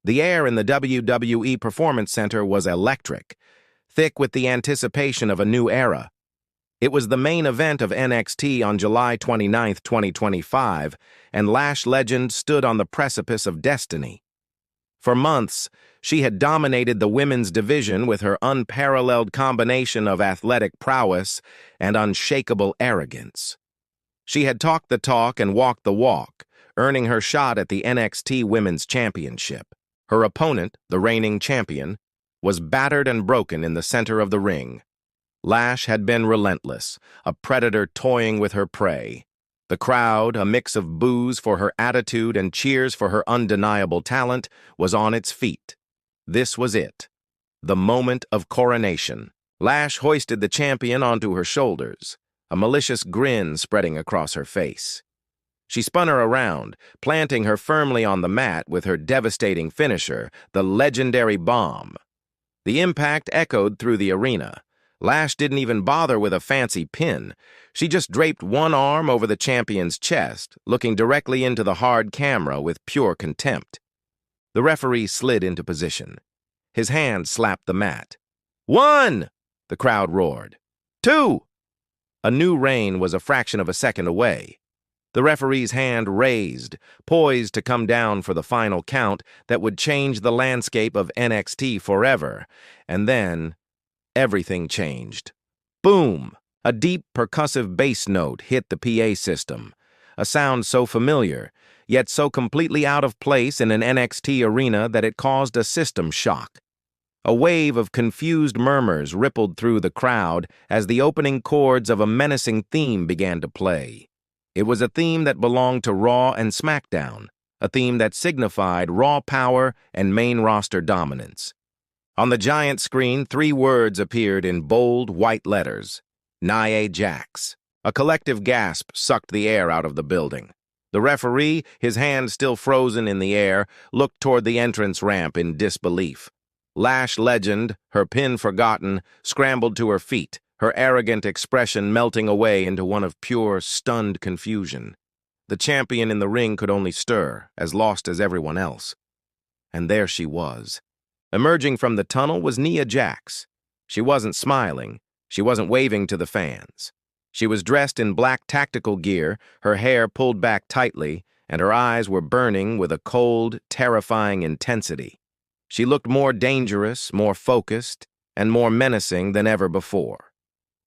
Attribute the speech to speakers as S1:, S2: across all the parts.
S1: The air in the WWE Performance Center was electric, thick with the anticipation of a new era. It was the main event of NXT on July 29, 2025, and Lash Legend stood on the precipice of destiny. For months, she had dominated the women's division with her unparalleled combination of athletic prowess and unshakable arrogance. She had talked the talk and walked the walk, earning her shot at the NXT Women's Championship. Her opponent, the reigning champion, was battered and broken in the center of the ring. Lash had been relentless, a predator toying with her prey. The crowd, a mix of boos for her attitude and cheers for her undeniable talent, was on its feet. This was it, the moment of coronation. Lash hoisted the champion onto her shoulders, a malicious grin spreading across her face. She spun her around, planting her firmly on the mat with her devastating finisher, the legendary bomb. The impact echoed through the arena. Lash didn't even bother with a fancy pin. She just draped one arm over the champion's chest, looking directly into the hard camera with pure contempt. The referee slid into position. His hand slapped the mat. 1! The crowd roared. 2! A new reign was a fraction of a second away. The referee's hand raised, poised to come down for the final count that would change the landscape of NXT forever. And then, everything changed. Boom! A deep, percussive bass note hit the PA system. A sound so familiar, yet so completely out of place in an NXT arena that it caused a system shock. A wave of confused murmurs rippled through the crowd as the opening chords of a menacing theme began to play. It was a theme that belonged to Raw and SmackDown, a theme that signified Raw power and main roster dominance. On the giant screen, 3 words appeared in bold, white letters. Nia Jax. A collective gasp sucked the air out of the building. The referee, his hand still frozen in the air, looked toward the entrance ramp in disbelief. Lash Legend, her pin forgotten, scrambled to her feet, her arrogant expression melting away into one of pure, stunned confusion. The champion in the ring could only stir, as lost as everyone else. And there she was. Emerging from the tunnel was Nia Jax. She wasn't smiling. She wasn't waving to the fans. She was dressed in black tactical gear, her hair pulled back tightly, and her eyes were burning with a cold, terrifying intensity. She looked more dangerous, more focused, and more menacing than ever before.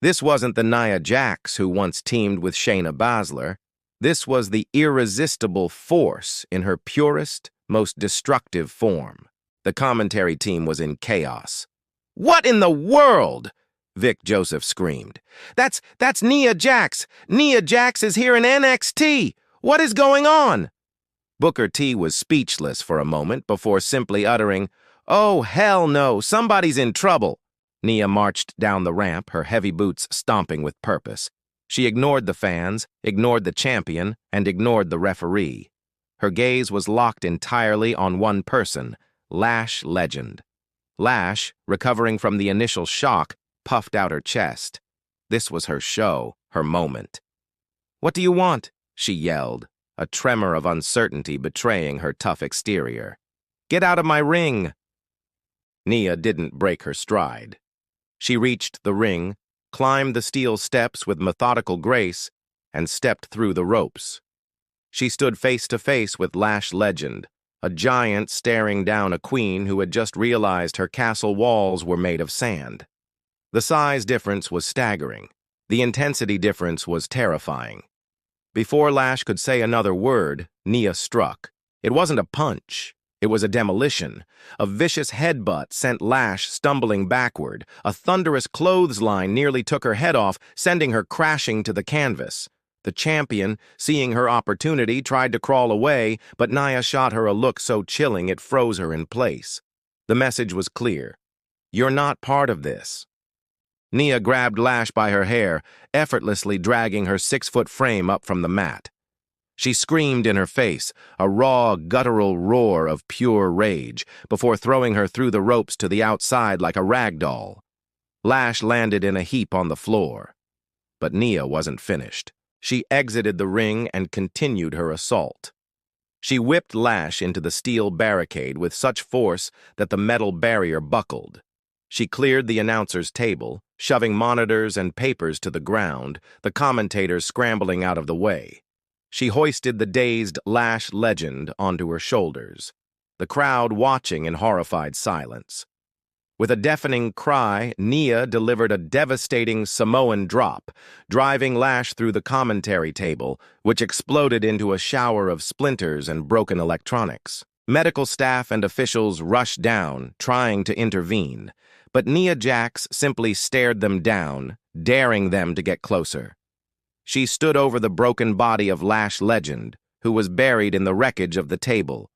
S1: This wasn't the Nia Jax who once teamed with Shayna Baszler. This was the Irresistible Force in her purest, most destructive form. The commentary team was in chaos. "What in the world?" Vic Joseph screamed. That's Nia Jax! Nia Jax is here in NXT! What is going on?" Booker T was speechless for a moment before simply uttering, "Oh, hell no, somebody's in trouble." Nia marched down the ramp, her heavy boots stomping with purpose. She ignored the fans, ignored the champion, and ignored the referee. Her gaze was locked entirely on one person, Lash Legend. Lash, recovering from the initial shock, puffed out her chest. This was her show, her moment. "What do you want?" she yelled, a tremor of uncertainty betraying her tough exterior. "Get out of my ring!" Nia didn't break her stride. She reached the ring, climbed the steel steps with methodical grace, and stepped through the ropes. She stood face to face with Lash Legend, a giant staring down a queen who had just realized her castle walls were made of sand. The size difference was staggering. The intensity difference was terrifying. Before Lash could say another word, Nia struck. It wasn't a punch. It was a demolition. A vicious headbutt sent Lash stumbling backward. A thunderous clothesline nearly took her head off, sending her crashing to the canvas. The champion, seeing her opportunity, tried to crawl away, but Nia shot her a look so chilling it froze her in place. The message was clear. "You're not part of this." Nia grabbed Lash by her hair, effortlessly dragging her 6-foot frame up from the mat. She screamed in her face, a raw, guttural roar of pure rage, before throwing her through the ropes to the outside like a rag doll. Lash landed in a heap on the floor. But Nia wasn't finished. She exited the ring and continued her assault. She whipped Lash into the steel barricade with such force that the metal barrier buckled. She cleared the announcer's table, shoving monitors and papers to the ground, the commentators scrambling out of the way. She hoisted the dazed Lash Legend onto her shoulders, the crowd watching in horrified silence. With a deafening cry, Nia delivered a devastating Samoan drop, driving Lash through the commentary table, which exploded into a shower of splinters and broken electronics. Medical staff and officials rushed down, trying to intervene, but Nia Jax simply stared them down, daring them to get closer. She stood over the broken body of Lash Legend, who was buried in the wreckage of the table,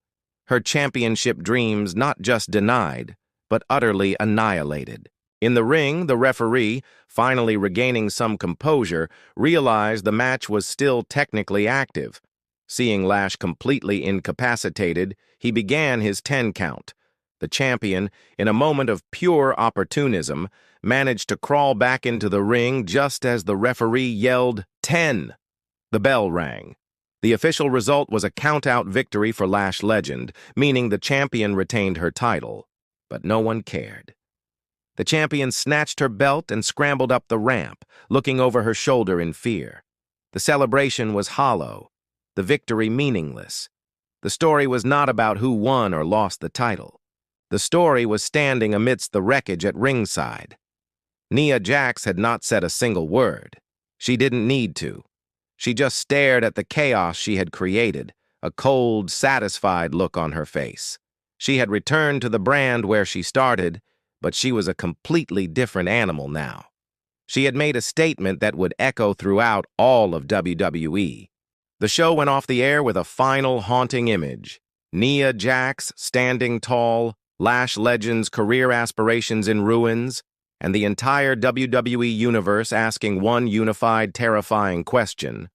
S1: her championship dreams not just denied, but utterly annihilated. In the ring, the referee, finally regaining some composure, realized the match was still technically active. Seeing Lash completely incapacitated, he began his 10 count. The champion, in a moment of pure opportunism, managed to crawl back into the ring just as the referee yelled, 10. The bell rang. The official result was a count-out victory for Lash Legend, meaning the champion retained her title. But no one cared. The champion snatched her belt and scrambled up the ramp, looking over her shoulder in fear. The celebration was hollow, the victory meaningless. The story was not about who won or lost the title. The story was standing amidst the wreckage at ringside. Nia Jax had not said a single word. She didn't need to. She just stared at the chaos she had created, a cold, satisfied look on her face. She had returned to the brand where she started, but she was a completely different animal now. She had made a statement that would echo throughout all of WWE. The show went off the air with a final haunting image. Nia Jax standing tall, Lash Legend's career aspirations in ruins, and the entire WWE universe asking one unified, terrifying question: